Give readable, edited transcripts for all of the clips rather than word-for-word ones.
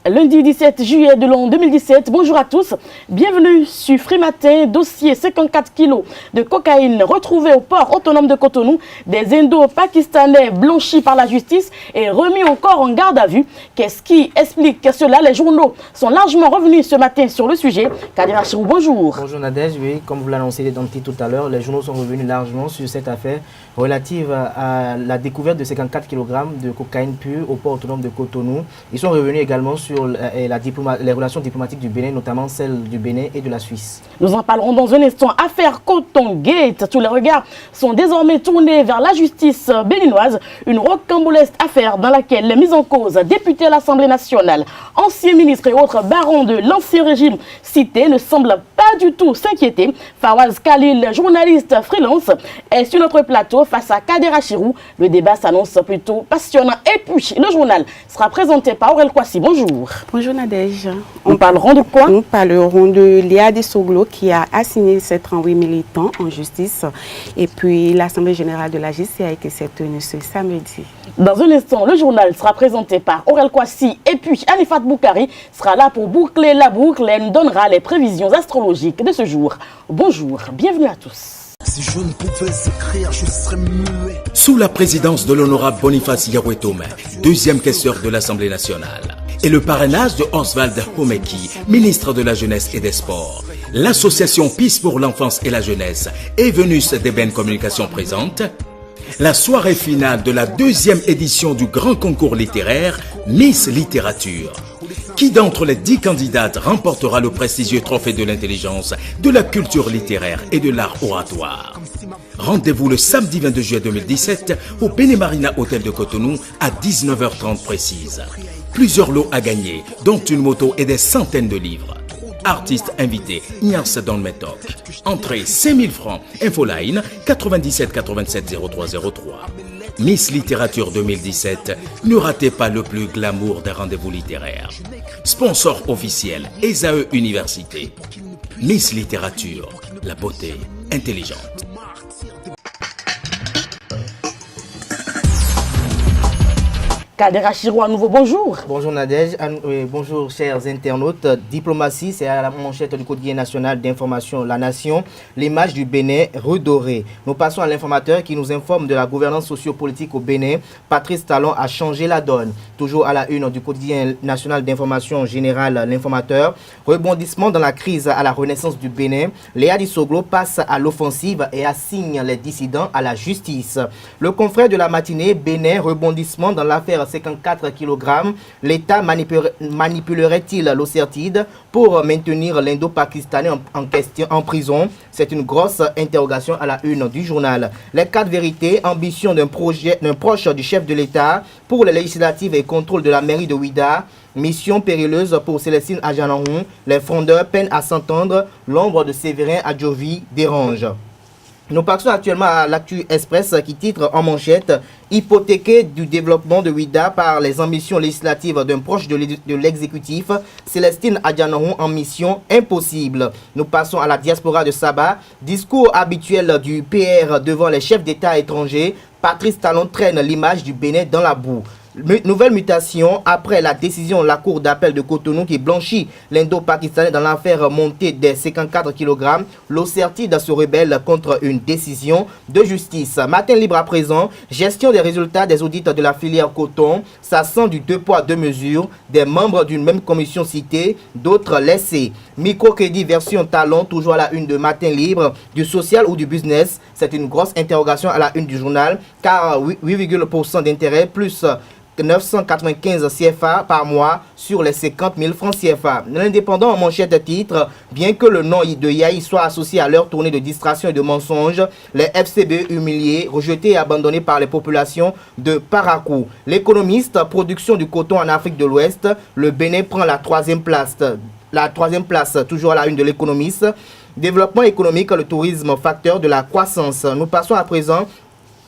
lundi 17 juillet de l'an 2017. Bonjour à tous, bienvenue sur Free Matin. Dossier 54 kilos de cocaïne retrouvés au port autonome de Cotonou. Des Indo-Pakistanais blanchis par la justice et remis encore en garde à vue. Qu'est-ce qui explique cela? Les journaux sont largement revenus ce matin sur le sujet. Kadir Achirou, bonjour. Bonjour Nadège, oui, comme vous l'annoncez dans le titre tout à l'heure, les journaux sont revenus largement sur cette affaire relative à la découverte de 54 kg de cocaïne pure au port autonome de Cotonou. Ils sont revenus également sur les relations diplomatiques du Bénin, notamment celles du Bénin et de la Suisse. Nous en parlerons dans un instant. Affaire Coton Gate. Tous les regards sont désormais tournés vers la justice béninoise. Une rocambolesque affaire dans laquelle les mises en cause, députés à l'Assemblée nationale, anciens ministres et autres barons de l'ancien régime cités ne semblent pas du tout s'inquiéter. Fawaz Khalil, journaliste freelance, est sur notre plateau face à Kader Achirou. Le débat s'annonce plutôt passionnant. Et puis, le journal sera présenté par Aurel Kwasi. Bonjour. Bonjour Nadège. Nous parlerons de quoi? Nous parlerons de Léa Desoglo qui a assigné 708 militants en justice. Et puis, l'Assemblée générale de la JCA qui s'est tenue ce samedi. Dans un instant, le journal sera présenté par Aurel Kwasi. Et puis, Anifat Boukari sera là pour boucler la boucle et nous donnera les prévisions astrologiques de ce jour. Bonjour, bienvenue à tous. Si je ne pouvais écrire, je serais muet. Sous la présidence de l'honorable Boniface Yahweh-Tome, deuxième questeur de l'Assemblée nationale, et le parrainage de Oswald Homeki, ministre de la Jeunesse et des Sports, l'association Peace pour l'enfance et la jeunesse et Venus d'Eben Communication présente la soirée finale de la deuxième édition du grand concours littéraire Miss Littérature. Qui d'entre les 10 candidates remportera le prestigieux trophée de l'intelligence, de la culture littéraire et de l'art oratoire? Rendez-vous le samedi 22 juillet 2017 au Benemarina Hôtel de Cotonou à 19h30 précise. Plusieurs lots à gagner, dont une moto et des centaines de livres. Artistes invités, Ignace dans le Métoc. Entrée 5000 francs. Infoline 97 87 0303. Miss Littérature 2017, ne ratez pas le plus glamour des rendez-vous littéraires. Sponsor officiel, ESAE Université. Miss Littérature, la beauté intelligente. Kader Achirou, à nouveau, bonjour. Bonjour Nadège, bonjour chers internautes. Diplomatie, c'est à la manchette du quotidien national d'information La Nation. L'image du Bénin redorée. Nous passons à l'informateur qui nous informe de la gouvernance sociopolitique au Bénin. Patrice Talon a changé la donne. Toujours à la une du quotidien national d'information générale L'Informateur. Rebondissement dans la crise à la renaissance du Bénin. Léa Desoglo passe à l'offensive et assigne les dissidents à la justice. Le confrère de la matinée, Bénin, rebondissement dans l'affaire 54 kg, l'État manipulerait-il l'Ocertide pour maintenir l'Indo-Pakistanais en prison? C'est une grosse interrogation à la une du journal. Les 4 vérités, ambition d'un proche du chef de l'État pour les législatives et contrôle de la mairie de Ouida. Mission périlleuse pour Célestine Adjanaron. Les frondeurs peinent à s'entendre. L'ombre de Séverin Adjovi dérange. Nous passons actuellement à l'Actu Express qui titre en manchette « Hypothéqué du développement de Ouida par les ambitions législatives d'un proche de l'exécutif, Célestine Adjanaron en mission impossible ». Nous passons à la diaspora de Sabah. Discours habituel du PR devant les chefs d'État étrangers. Patrice Talon traîne l'image du Bénin dans la boue. Nouvelle mutation après la décision de la Cour d'appel de Cotonou qui blanchit l'Indo-Pakistanais dans l'affaire montée des 54 kg. L'Ocertide se rebelle contre une décision de justice. Matin libre à présent, gestion des résultats des audits de la filière coton. Ça sent du 2 poids 2 mesures. Des membres d'une même commission citée, d'autres laissés. Microcrédit version talon, toujours à la une de Matin libre, du social ou du business. C'est une grosse interrogation à la une du journal, car 8,% d'intérêt plus 995 CFA par mois sur les 50 000 francs CFA. L'Indépendant en manchette titre, bien que le nom de Yahi soit associé à leur tournée de distraction et de mensonges, les FCB humiliés, rejetés et abandonnés par les populations de Parakou. L'économiste, production du coton en Afrique de l'Ouest, le Bénin prend la troisième place. Toujours à la une de l'économiste. Développement économique, le tourisme, facteur de la croissance. Nous passons à présent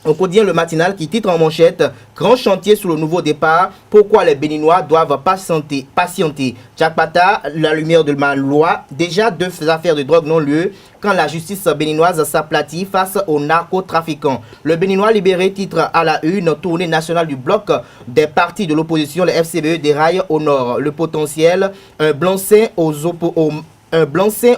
Au quotidien Le Matinal qui titre en manchette « Grand chantier sur le nouveau départ, pourquoi les Béninois doivent patienter ». Tchakpata, la lumière de ma loi, déjà 2 affaires de drogue non lieu quand la justice béninoise s'aplatit face aux narcotrafiquants. Le Béninois libéré titre à la une, tournée nationale du bloc des partis de l'opposition, le FCBE déraille au nord. Le potentiel, un blanc-seing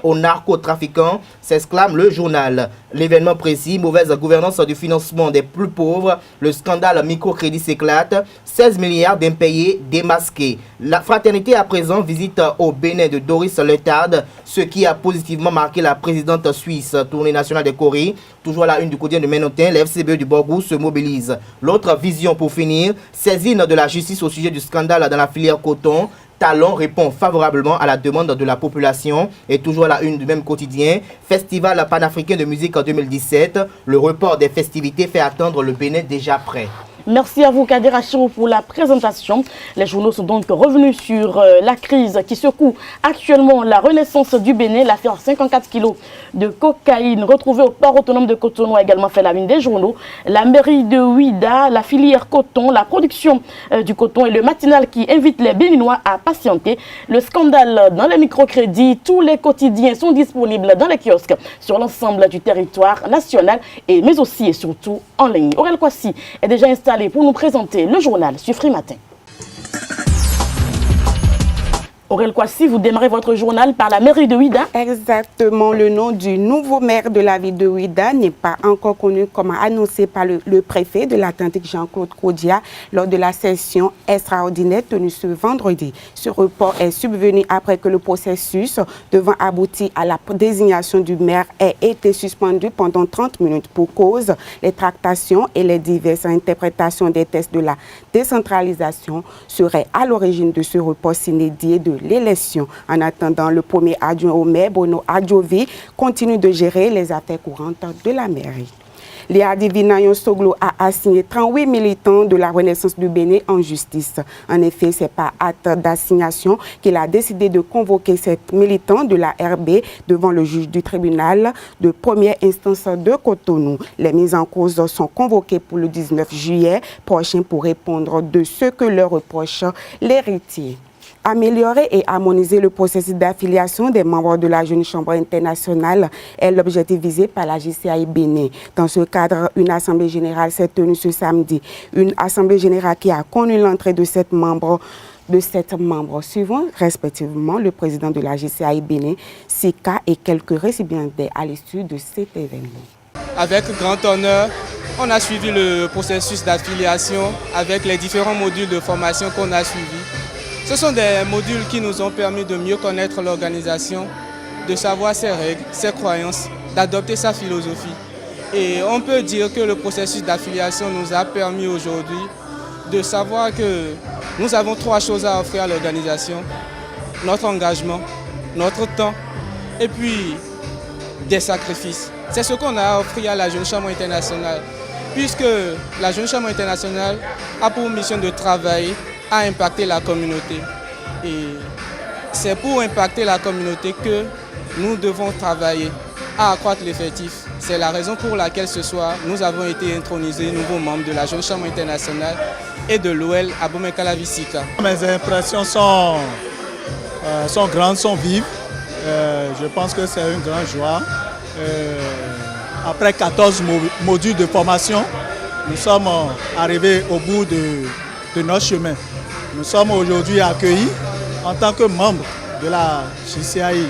aux narcotrafiquants, s'exclame le journal. L'événement précis, mauvaise gouvernance du financement des plus pauvres, le scandale microcrédit s'éclate, 16 milliards d'impayés démasqués. La fraternité à présent visite au Bénin de Doris Letard, ce qui a positivement marqué la présidente suisse. Tournée nationale des Corées, toujours à la une du quotidien de Ménotin, le FCBE du Borgou se mobilise. L'autre vision pour finir, saisine de la justice au sujet du scandale dans la filière coton. Talon répond favorablement à la demande de la population. Et toujours à la une du même quotidien, Festival panafricain de musique en 2017. Le report des festivités fait attendre le Bénin déjà prêt. Merci à vous, Kader Achirou, pour la présentation. Les journaux sont donc revenus sur la crise qui secoue actuellement la renaissance du Bénin. L'affaire 54 kilos de cocaïne retrouvée au port autonome de Cotonou a également fait la une des journaux. La mairie de Ouida, la filière coton, la production du coton et le matinal qui invite les Béninois à patienter. Le scandale dans les microcrédits, tous les quotidiens sont disponibles dans les kiosques sur l'ensemble du territoire national mais aussi et surtout en ligne. Aurel Kwasi est déjà installé pour nous présenter le journal Suffri Matin. Aurel Kwasi, vous démarrez votre journal par la mairie de Ouida. Exactement, le nom du nouveau maire de la ville de Ouida n'est pas encore connu comme annoncé par le préfet de l'Atlantique Jean-Claude Kodia lors de la session extraordinaire tenue ce vendredi. Ce report est subvenu après que le processus devant aboutir à la désignation du maire ait été suspendu pendant 30 minutes pour cause les tractations et les diverses interprétations des tests de la décentralisation seraient à l'origine de ce report s'inédié de l'élection. En attendant, le premier adjoint au maire, Bono Adjovi, continue de gérer les affaires courantes de la mairie. Léa Divinayon Soglo a assigné 38 militants de la Renaissance du Bénin en justice. En effet, c'est par acte d'assignation qu'il a décidé de convoquer ces militants de la RB devant le juge du tribunal de première instance de Cotonou. Les mises en cause sont convoquées pour le 19 juillet prochain pour répondre de ce que leur reproche l'héritier. Améliorer et harmoniser le processus d'affiliation des membres de la Jeune Chambre internationale est l'objectif visé par la JCI Bénin. Dans ce cadre, une assemblée générale s'est tenue ce samedi. Une assemblée générale qui a connu l'entrée de 7 membres suivant respectivement le président de la JCI Bénin, Sika et quelques récipiendaires à l'issue de cet événement. Avec grand honneur, on a suivi le processus d'affiliation avec les différents modules de formation qu'on a suivis. Ce sont des modules qui nous ont permis de mieux connaître l'organisation, de savoir ses règles, ses croyances, d'adopter sa philosophie. Et on peut dire que le processus d'affiliation nous a permis aujourd'hui de savoir que nous avons 3 choses à offrir à l'organisation: notre engagement, notre temps et puis des sacrifices. C'est ce qu'on a offert à la Jeune Chambre internationale, puisque la Jeune Chambre internationale a pour mission de travailler à impacter la communauté. Et c'est pour impacter la communauté que nous devons travailler à accroître l'effectif. C'est la raison pour laquelle ce soir, nous avons été intronisés nouveaux membres de la Jeune Chambre internationale et de l'OL Abomey Calavi Sika. Mes impressions sont grandes, sont vives. Je pense que c'est une grande joie. Après 14 modules de formation, nous sommes arrivés au bout de notre chemin. Nous sommes aujourd'hui accueillis en tant que membres de la JCI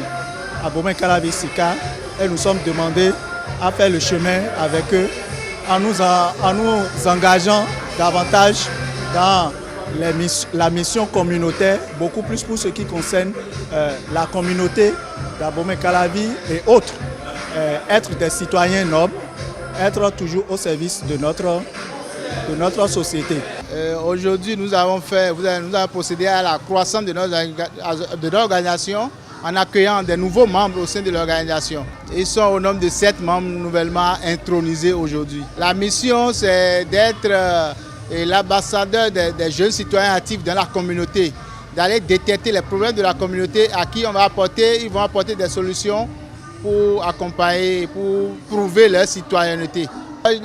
Abomey Calavi Sika et nous sommes demandés à faire le chemin avec eux en nous engageant davantage dans la mission communautaire, beaucoup plus pour ce qui concerne la communauté d'Abomey Calavi et autres. Être des citoyens nobles, être toujours au service de notre société. Aujourd'hui, nous avons procédé à la croissance de notre organisation en accueillant des nouveaux membres au sein de l'organisation. Ils sont au nombre de 7 membres nouvellement intronisés aujourd'hui. La mission, c'est d'être l'ambassadeur des jeunes citoyens actifs dans la communauté, d'aller détecter les problèmes de la communauté à qui ils vont apporter des solutions pour accompagner, pour prouver leur citoyenneté.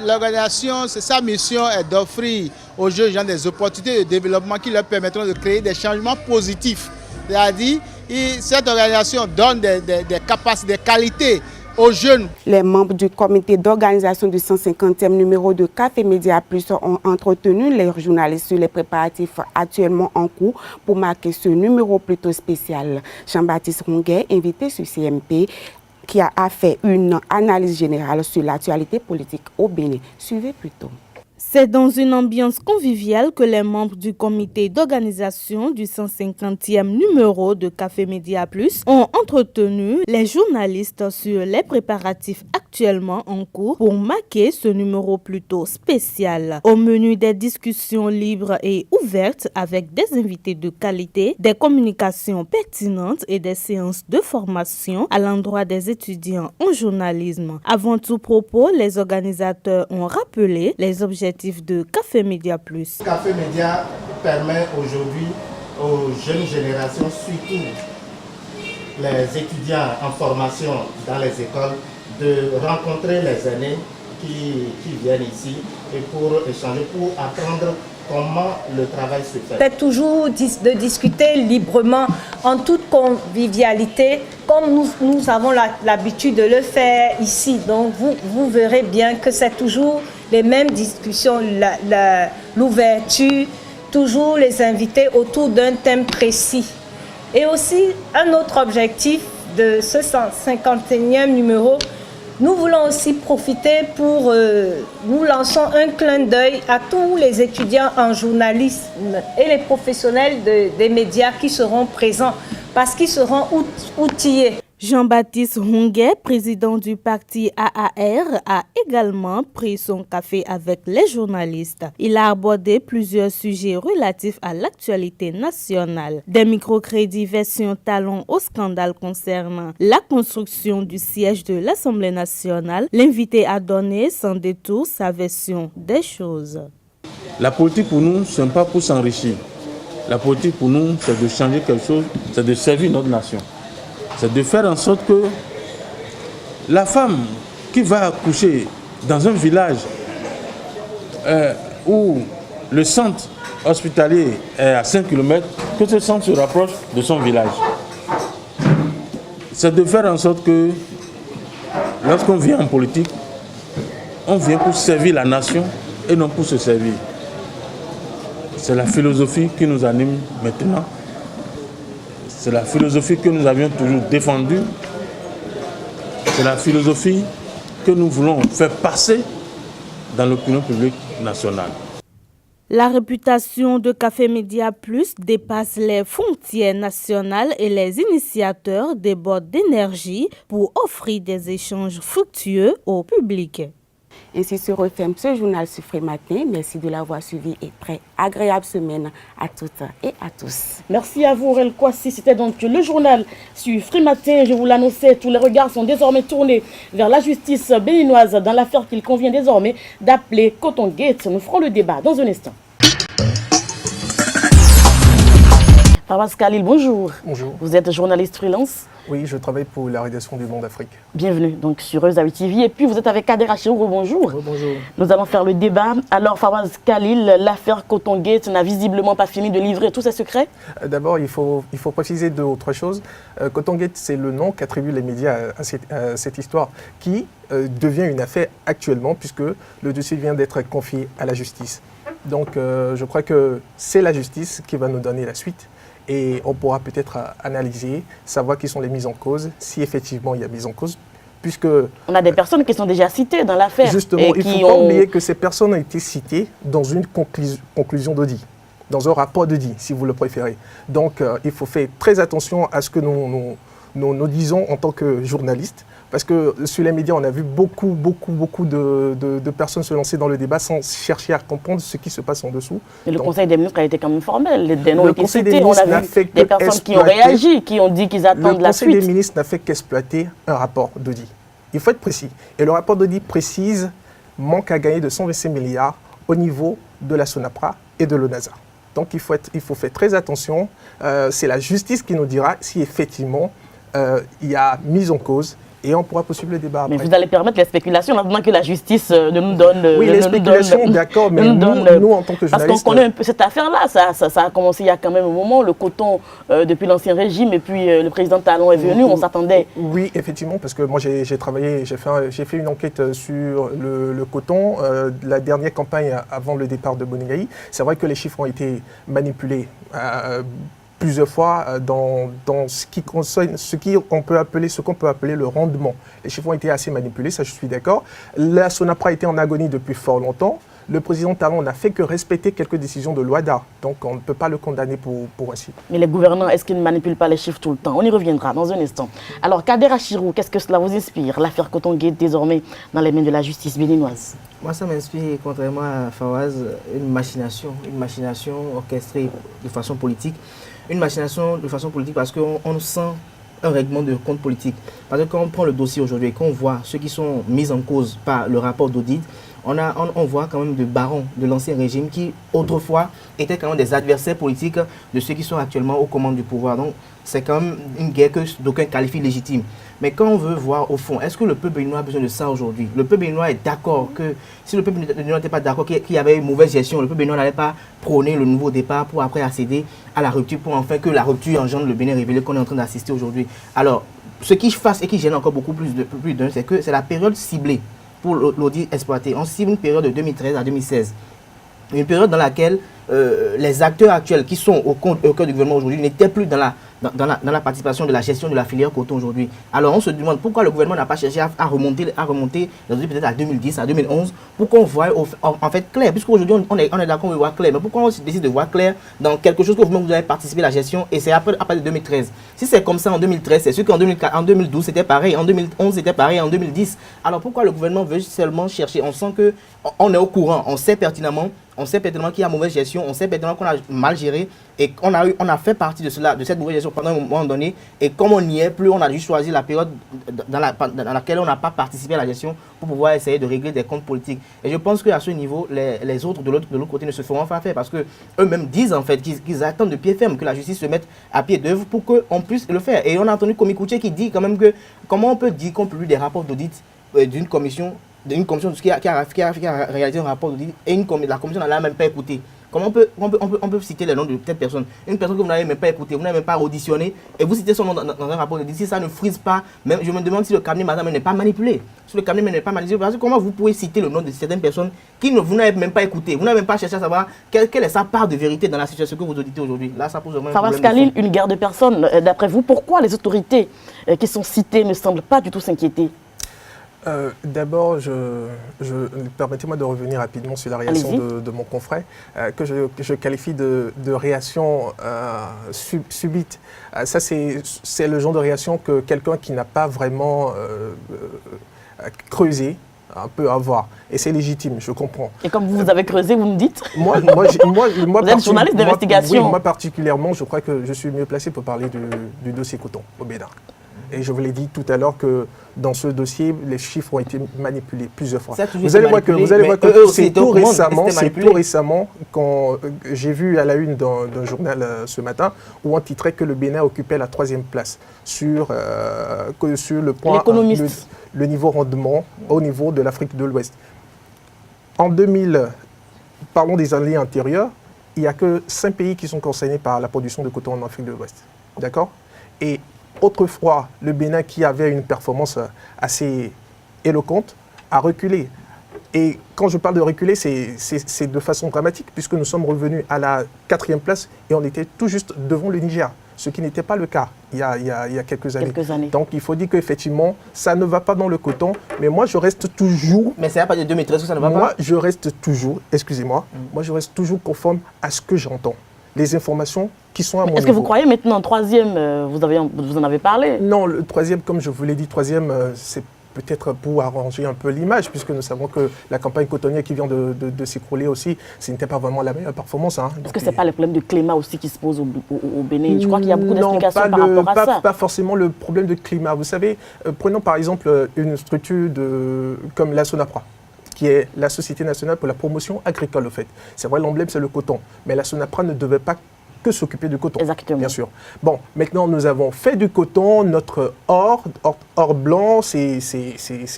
L'organisation, sa mission est d'offrir aux jeunes gens des opportunités de développement qui leur permettront de créer des changements positifs. C'est-à-dire, cette organisation donne des capacités, des qualités aux jeunes. Les membres du comité d'organisation du 150e numéro de Café Média Plus ont entretenu les journalistes sur les préparatifs actuellement en cours pour marquer ce numéro plutôt spécial. Jean-Baptiste Ronguet, invité sur CMP, qui a fait une analyse générale sur l'actualité politique au Bénin. Suivez plutôt. C'est dans une ambiance conviviale que les membres du comité d'organisation du 150e numéro de Café Média Plus ont entretenu les journalistes sur les préparatifs actuellement en cours pour marquer ce numéro plutôt spécial. Au menu des discussions libres et ouvertes avec des invités de qualité, des communications pertinentes et des séances de formation à l'endroit des étudiants en journalisme. Avant tout propos, les organisateurs ont rappelé les objectifs de Café Média Plus. Café Média permet aujourd'hui aux jeunes générations, surtout les étudiants en formation dans les écoles, de rencontrer les aînés qui viennent ici et pour échanger, pour apprendre comment le travail se fait. C'est toujours de discuter librement, en toute convivialité, comme nous avons l'habitude de le faire ici. Donc vous verrez bien que c'est toujours les mêmes discussions, l'ouverture, toujours les invités autour d'un thème précis. Et aussi, un autre objectif de ce 151e numéro, nous voulons aussi profiter pour, nous lançons un clin d'œil à tous les étudiants en journalisme et les professionnels des médias qui seront présents, parce qu'ils seront outillés. Jean-Baptiste Ronguet, président du parti AAR, a également pris son café avec les journalistes. Il a abordé plusieurs sujets relatifs à l'actualité nationale. Des microcrédits version talon au scandale concernant la construction du siège de l'Assemblée nationale. L'invité a donné sans détour sa version des choses. La politique pour nous, ce n'est pas pour s'enrichir. La politique pour nous, c'est de changer quelque chose, c'est de servir notre nation. C'est de faire en sorte que la femme qui va accoucher dans un village où le centre hospitalier est à 5 km, que ce centre se rapproche de son village. C'est de faire en sorte que lorsqu'on vient en politique, on vient pour servir la nation et non pour se servir. C'est la philosophie qui nous anime maintenant. C'est la philosophie que nous avions toujours défendue. C'est la philosophie que nous voulons faire passer dans l'opinion publique nationale. La réputation de Café Média Plus dépasse les frontières nationales et les initiateurs débordent d'énergie pour offrir des échanges fructueux au public. Ainsi se referme ce journal sur Free Matin. Merci de l'avoir suivi et très agréable semaine à toutes et à tous. Merci à vous, Aurel Kouassi. C'était donc le journal sur Free Matin. Je vous l'annonçais, tous les regards sont désormais tournés vers la justice béninoise dans l'affaire qu'il convient désormais d'appeler Coton Gate. Nous ferons le débat dans un instant. Fawaz Khalil, bonjour. Bonjour. Vous êtes journaliste freelance? Oui, je travaille pour la rédaction du Monde Afrique. Bienvenue donc sur Eusaï TV. Et puis vous êtes avec Kader Achirou, bonjour. Bonjour. Nous allons faire le débat. Alors Fawaz Khalil, l'affaire Coton Gate n'a visiblement pas fini de livrer tous ses secrets? D'abord, il faut préciser deux autres choses. Coton Gate, c'est le nom qu'attribuent les médias à cette histoire qui devient une affaire actuellement puisque le dossier vient d'être confié à la justice. Donc je crois que c'est la justice qui va nous donner la suite. Et on pourra peut-être analyser, savoir qui sont les mises en cause, si effectivement il y a mise en cause, puisque... On a des personnes qui sont déjà citées dans l'affaire. Justement, il ne faut pas oublier que ces personnes ont été citées dans une conclusion d'audit, dans un rapport d'audit, si vous le préférez. Donc, il faut faire très attention à ce que nous disons en tant que journalistes, parce que sur les médias, on a vu beaucoup de personnes se lancer dans le débat sans chercher à comprendre ce qui se passe en dessous. Mais le Conseil des ministres a été quand même formel. Des noms le étaient Conseil cités. des ministres On a vu des personnes qui ont réagi, qui ont dit qu'ils attendent la suite. Le Conseil des ministres n'a fait qu'exploiter un rapport d'audit. Il faut être précis. Et le rapport d'audit précise manque à gagner de 125 milliards au niveau de la SONAPRA et de l'ONASA. Donc il faut faire très attention. C'est la justice qui nous dira si effectivement il y a mise en cause et on pourra poursuivre le débat après. Mais vous allez permettre les spéculations maintenant que la justice nous donne... Oui, les spéculations, d'accord, mais nous, en tant que journalistes... Parce qu'on connaît un peu cette affaire-là, ça a commencé il y a quand même un moment, le coton depuis l'ancien régime, et puis le président Talon est venu, on s'attendait... Oui, effectivement, parce que moi j'ai travaillé, j'ai fait une enquête sur le coton, la dernière campagne avant le départ de Boningayi. C'est vrai que les chiffres ont été manipulés plusieurs fois dans ce qu'on peut appeler le rendement. Les chiffres ont été assez manipulés, ça je suis d'accord. La Sonapra était en agonie depuis fort longtemps. Le président Talon n'a fait que respecter quelques décisions de l'OADA, donc on ne peut pas le condamner pour ainsi. Mais les gouvernants, est-ce qu'ils ne manipulent pas les chiffres tout le temps? On y reviendra dans un instant. Alors, Kader Achirou, qu'est-ce que cela vous inspire? L'affaire Coton Gate désormais dans les mains de la justice béninoise. Moi, ça m'inspire, contrairement à Fawaz, une machination orchestrée de façon politique. Une machination de façon politique parce qu'on sent un règlement de compte politique. Parce que quand on prend le dossier aujourd'hui et qu'on voit ceux qui sont mis en cause par le rapport d'audit, on voit quand même des barons de l'ancien régime qui, autrefois, étaient quand même des adversaires politiques de ceux qui sont actuellement aux commandes du pouvoir. Donc, c'est quand même une guerre que d'aucuns qualifient légitime. Mais quand on veut voir au fond, est-ce que le peuple béninois a besoin de ça aujourd'hui? Le peuple béninois est d'accord que, si le peuple béninois n'était pas d'accord qu'il y avait une mauvaise gestion, le peuple béninois n'allait pas prôner le nouveau départ pour après accéder à la rupture, pour enfin que la rupture engendre le Bénin révélé qu'on est en train d'assister aujourd'hui. Alors, ce qui fasse et qui gêne encore beaucoup plus d'un, c'est que c'est la période ciblée pour l'audit exploité. On cible une période de 2013 à 2016. Une période dans laquelle les acteurs actuels qui sont au cœur du gouvernement aujourd'hui n'étaient plus dans la participation de la gestion de la filière coton aujourd'hui. Alors on se demande pourquoi le gouvernement n'a pas cherché à remonter les audits peut-être à 2010, à 2011, pour qu'on voie en fait clair. Puisqu'aujourd'hui on est d'accord, on veut voir clair. Mais pourquoi on décide de voir clair dans quelque chose que vous avez participé à la gestion et c'est après de 2013. Si c'est comme ça en 2013, c'est sûr qu'en 2012 c'était pareil, en 2011 c'était pareil, en 2010. Alors pourquoi le gouvernement veut seulement chercher? On sent qu'on est au courant, on sait pertinemment qu'il y a mauvaise gestion, on sait pertinemment qu'on a mal géré et on a fait partie de cette mauvaise gestion pendant un moment donné. Et comme on n'y est plus, on a dû choisir la période dans laquelle on n'a pas participé à la gestion pour pouvoir essayer de régler des comptes politiques. Et je pense qu'à ce niveau, les autres de l'autre côté ne se feront pas faire parce qu'eux-mêmes disent en fait qu'ils attendent de pied ferme que la justice se mette à pied d'œuvre pour qu'on puisse le faire. Et on a entendu Komi Kouché qui dit quand même que comment on peut dire qu'on publie des rapports d'audit d'une commission qui a réalisé un rapport d'audit et la commission n'a même pas écouté. Comment on peut citer les noms de telle personne? Une personne que vous n'avez même pas écoutée, vous n'avez même pas auditionné et vous citez son nom dans un rapport d'audit. Si ça ne frise pas, même, je me demande si le cabinet madame n'est pas manipulé. Si le cabinet n'est pas manipulé, parce que comment vous pouvez citer le nom de certaines personnes vous n'avez même pas écouté, vous n'avez même pas cherché à savoir quelle est sa part de vérité dans la situation que vous auditez aujourd'hui. Là, ça pose vraiment un problème. Fawaz Khalil, une guerre de personnes. D'après vous, pourquoi les autorités qui sont citées ne semblent pas du tout s'inquiéter? D'abord, permettez-moi de revenir rapidement sur la réaction de mon confrère, que je qualifie de réaction subite. Ça, c'est le genre de réaction que quelqu'un qui n'a pas vraiment creusé peut avoir. Et c'est légitime, je comprends. Et comme vous avez creusé, vous me dites Moi, vous êtes journaliste d'investigation. Oui, moi particulièrement, je crois que je suis mieux placé pour parler du dossier coton au Bénin. Et je vous l'ai dit tout à l'heure que dans ce dossier, les chiffres ont été manipulés plusieurs fois. Vous allez voir que c'est tout récemment quand j'ai vu à la une d'un journal ce matin où on titrait que le Bénin occupait la 3e place sur le point le niveau rendement au niveau de l'Afrique de l'Ouest. En 2000, parlons des années antérieures, il n'y a que 5 pays qui sont concernés par la production de coton en Afrique de l'Ouest. D'accord? Et autrefois, le Bénin, qui avait une performance assez éloquente, a reculé. Et quand je parle de reculer, c'est de façon dramatique, puisque nous sommes revenus à la 4e place et on était tout juste devant le Niger, ce qui n'était pas le cas il y a quelques années. Donc il faut dire qu'effectivement, ça ne va pas dans le coton, mais moi je reste toujours... Mais c'est à partir de 2013 que ça ne va pas? Moi je reste toujours, excusez-moi, moi je reste toujours conforme à ce que j'entends. Les informations qui sont à mon niveau. Est-ce que vous croyez maintenant, 3e, vous en avez parlé? Non, le 3e, comme je vous l'ai dit, 3e, c'est peut-être pour arranger un peu l'image, puisque nous savons que la campagne cotonnière qui vient de s'écrouler aussi, ce n'était pas vraiment la meilleure performance. Est-ce que ce n'est pas le problème de climat aussi qui se pose au Bénin? Je crois qu'il y a beaucoup d'explications par rapport à ça. Pas forcément le problème de climat. Vous savez, prenons par exemple une structure comme la Sonapra, qui est la Société nationale pour la promotion agricole, au fait. C'est vrai, l'emblème, c'est le coton. Mais la Sonapra ne devait pas que s'occuper du coton. Exactement. Bien sûr. Bon, maintenant, nous avons fait du coton, notre or blanc, c'est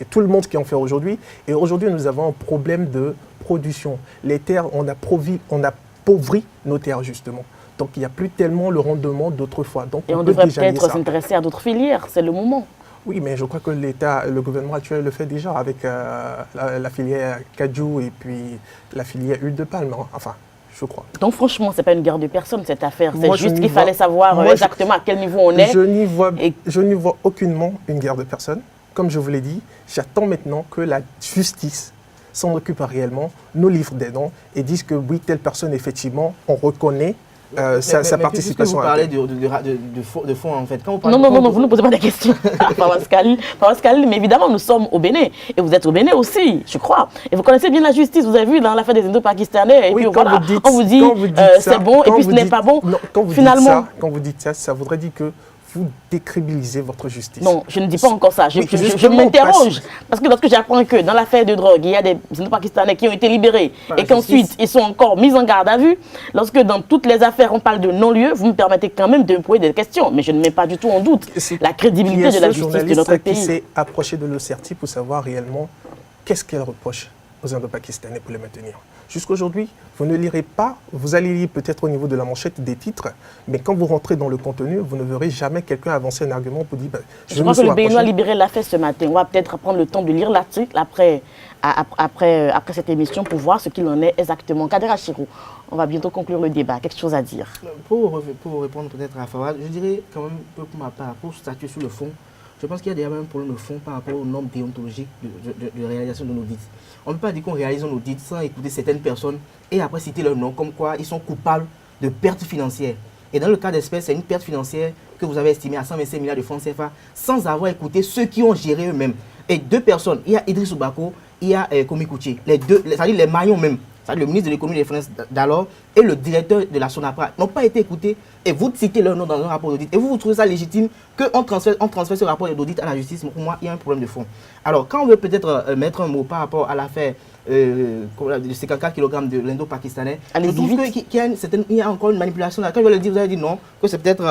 tout le monde qui en fait aujourd'hui. Et aujourd'hui, nous avons un problème de production. Les terres, on appauvrit nos terres, justement. Donc, il n'y a plus tellement le rendement d'autrefois. Et on devrait peut-être s'intéresser à d'autres filières, c'est le moment. Oui, mais je crois que le gouvernement actuel le fait déjà avec la filière cajou et puis la filière huile de palme. Enfin, je crois. Donc franchement, ce n'est pas une guerre de personne cette affaire. C'est juste qu'il fallait savoir exactement à quel niveau on est. Je n'y vois aucunement une guerre de personne. Comme je vous l'ai dit, j'attends maintenant que la justice s'en occupe réellement, nous livre des noms et dise que oui, telle personne, effectivement, on reconnaît sa participation. Vous parlez de fonds en fait. Quand vous non, vous ne posez pas des questions. Pascal, mais évidemment, nous sommes au Bénin. Et vous êtes au Bénin aussi, je crois. Et vous connaissez bien la justice. Vous avez vu dans l'affaire des Indo-Pakistanais. Et oui, puis voilà, on vous dit c'est bon et puis ce n'est pas bon. Finalement, quand vous dites ça, ça voudrait dire que vous décrédibilisez votre justice. Non, je ne dis pas encore ça. Je m'interroge. Parce que lorsque j'apprends que dans l'affaire de drogue, il y a des Indo-Pakistanais qui ont été libérés et qu'ensuite ils sont encore mis en garde à vue, lorsque dans toutes les affaires on parle de non-lieu, vous me permettez quand même de me poser des questions. Mais je ne mets pas du tout en doute la crédibilité de la justice de notre pays. Qui s'est approché de l'OCRTI pour savoir réellement qu'est-ce qu'elle reproche aux Indo-Pakistanais pour les maintenir. Jusqu'aujourd'hui, vous ne lirez pas, vous allez lire peut-être au niveau de la manchette des titres, mais quand vous rentrez dans le contenu, vous ne verrez jamais quelqu'un avancer un argument pour dire je crois que le Béninois libéré l'a fait ce matin. On va peut-être prendre le temps de lire l'article après cette émission pour voir ce qu'il en est exactement. Kader Achirou, on va bientôt conclure le débat. Quelque chose à dire? Pour répondre peut-être à Fawad, je dirais quand même un peu pour ma part, pour statuer sur le fond, je pense qu'il y a déjà un problème de fond par rapport aux normes déontologiques de réalisation de l'audit. On ne peut pas dire qu'on réalise un audit sans écouter certaines personnes et après citer leur nom, comme quoi ils sont coupables de pertes financières. Et dans le cas d'espèce, c'est une perte financière que vous avez estimée à 125 milliards de francs CFA sans avoir écouté ceux qui ont géré eux-mêmes. Et deux personnes, il y a Idriss Oubako, il y a Komi Kouché, les deux, c'est-à-dire les maillons même, c'est-à-dire le ministre de l'économie et des finances d'alors et le directeur de la SONAPRA n'ont pas été écoutés et vous citez leur nom dans un rapport d'audit. Et vous trouvez ça légitime qu'on transfère ce rapport d'audit à la justice? Pour moi, il y a un problème de fond. Alors, quand on veut peut-être mettre un mot par rapport à l'affaire de ces 54 kg de l'indo-pakistanais, je trouve qu'il y a encore une manipulation. Quand je vais le dire, vous allez dire non, que c'est peut-être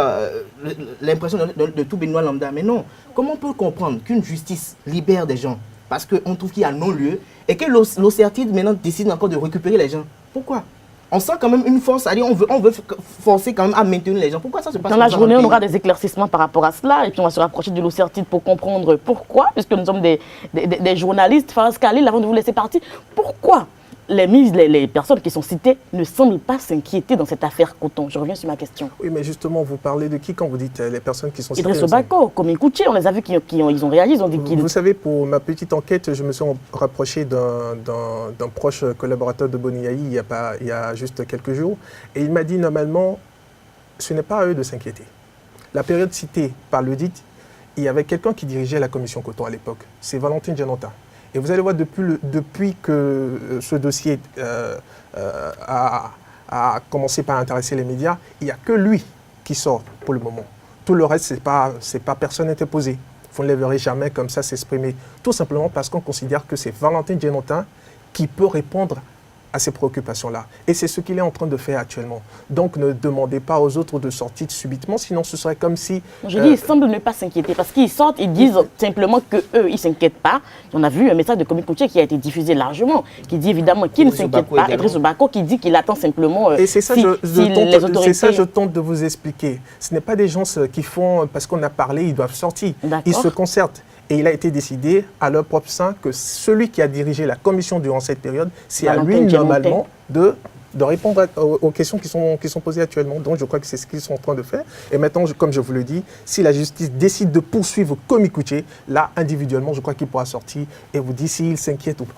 l'impression de tout Béninois lambda. Mais non, comment on peut comprendre qu'une justice libère des gens parce qu'on trouve qu'il y a non-lieu et que l'OCRTI maintenant décide encore de récupérer les gens? Pourquoi? On sent quand même une force, c'est-à-dire on veut forcer quand même à maintenir les gens. Pourquoi ça se passe? Dans la journée, on aura des éclaircissements par rapport à cela et puis on va se rapprocher de l'OCRTI pour comprendre pourquoi, puisque nous sommes des journalistes. Faraz Khalil, avant de vous laisser partir, pourquoi les personnes qui sont citées ne semblent pas s'inquiéter dans cette affaire coton? Je reviens sur ma question. Oui, mais justement, vous parlez de qui quand vous dites les personnes qui sont citées? Idriss Oubako, Komi Kouché, on les a vus ils ont réagi, ils ont dit qu'ils... Vous savez, pour ma petite enquête, je me suis rapproché d'un proche collaborateur de Boniaï il y a juste quelques jours, et il m'a dit normalement, ce n'est pas à eux de s'inquiéter. La période citée par l'audit, il y avait quelqu'un qui dirigeait la commission coton à l'époque, c'est Valentine Janota. Et vous allez voir, depuis que ce dossier a commencé par intéresser les médias, il n'y a que lui qui sort pour le moment. Tout le reste, ce n'est pas personne interposé. Vous ne les verrez jamais comme ça s'exprimer. Tout simplement parce qu'on considère que c'est Valentine Genotin qui peut répondre à ces préoccupations-là. Et c'est ce qu'il est en train de faire actuellement. Donc ne demandez pas aux autres de sortir subitement, sinon ce serait comme si... Je dis, ils semblent ne pas s'inquiéter, parce qu'ils sortent, ils disent simplement qu'eux, ils ne s'inquiètent pas. On a vu un message de Komi Kouché qui a été diffusé largement, qui dit évidemment qu'il ne s'inquiète pas. Idriss Oubako qui dit qu'il attend simplement et c'est ça, les autorités... C'est ça je tente de vous expliquer. Ce n'est pas des gens qui font, parce qu'on a parlé, ils doivent sortir. Ils se concertent. Et il a été décidé à leur propre sein que celui qui a dirigé la commission durant cette période, c'est à lui normalement de répondre aux questions qui sont posées actuellement. Donc je crois que c'est ce qu'ils sont en train de faire. Et maintenant, comme je vous le dis, si la justice décide de poursuivre Komi Kouché, là, individuellement, je crois qu'il pourra sortir et vous dire s'il s'inquiète ou pas.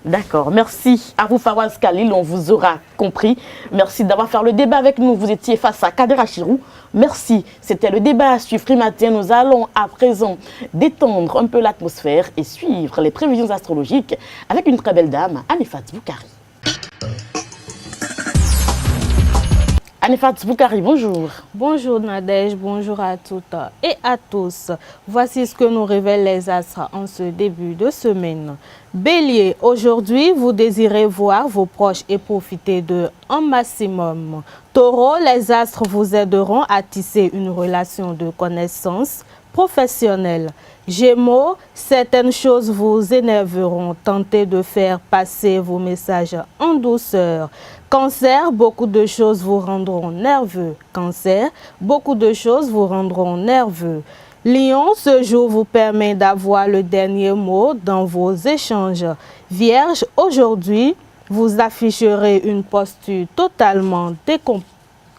D'accord, merci à vous Faraz Khalil, on vous aura compris. Merci d'avoir fait le débat avec nous. Vous étiez face à Kader Achirou. Merci, c'était le débat à suivre matin. Nous allons à présent détendre un peu l'atmosphère et suivre les prévisions astrologiques avec une très belle dame, Anifat Boukari. Anifat Boukari, bonjour. Bonjour Nadège, bonjour à toutes et à tous. Voici ce que nous révèlent les astres en ce début de semaine. Bélier, aujourd'hui, vous désirez voir vos proches et profiter d'eux un maximum. Taureau, les astres vous aideront à tisser une relation de connaissance professionnelle. Gémeaux, certaines choses vous énerveront. Tentez de faire passer vos messages en douceur. Cancer, beaucoup de choses vous rendront nerveux. Cancer, beaucoup de choses vous rendront nerveux. Lion, ce jour vous permet d'avoir le dernier mot dans vos échanges. Vierge, aujourd'hui, vous afficherez une posture totalement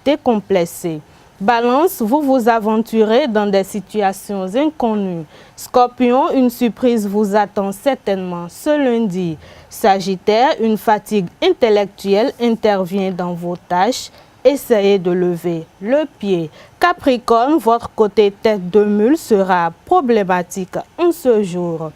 décomplexée. Balance, vous vous aventurez dans des situations inconnues. Scorpion, une surprise vous attend certainement ce lundi. Sagittaire, une fatigue intellectuelle intervient dans vos tâches. Essayez de lever le pied. Capricorne, votre côté tête de mule sera problématique en ce jour.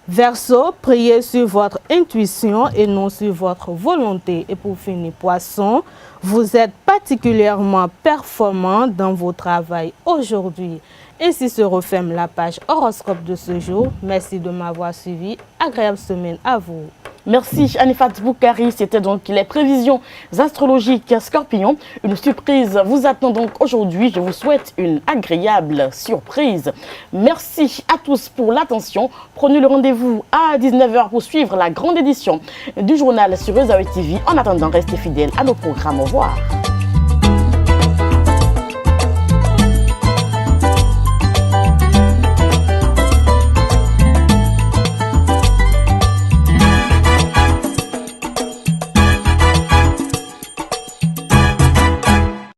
Verseau, priez sur votre intuition et non sur votre volonté. Et pour finir, Poisson, vous êtes particulièrement performant dans vos travail aujourd'hui. Ainsi se referme la page horoscope de ce jour. Merci de m'avoir suivi. Agréable semaine à vous. Merci Anifat Boukari, c'était donc les prévisions astrologiques Scorpion. Une surprise vous attend donc aujourd'hui. Je vous souhaite une agréable surprise. Merci à tous pour l'attention. Prenez le rendez-vous à 19h pour suivre la grande édition du journal sur Rezaoui TV. En attendant, restez fidèles à nos programmes. Au revoir.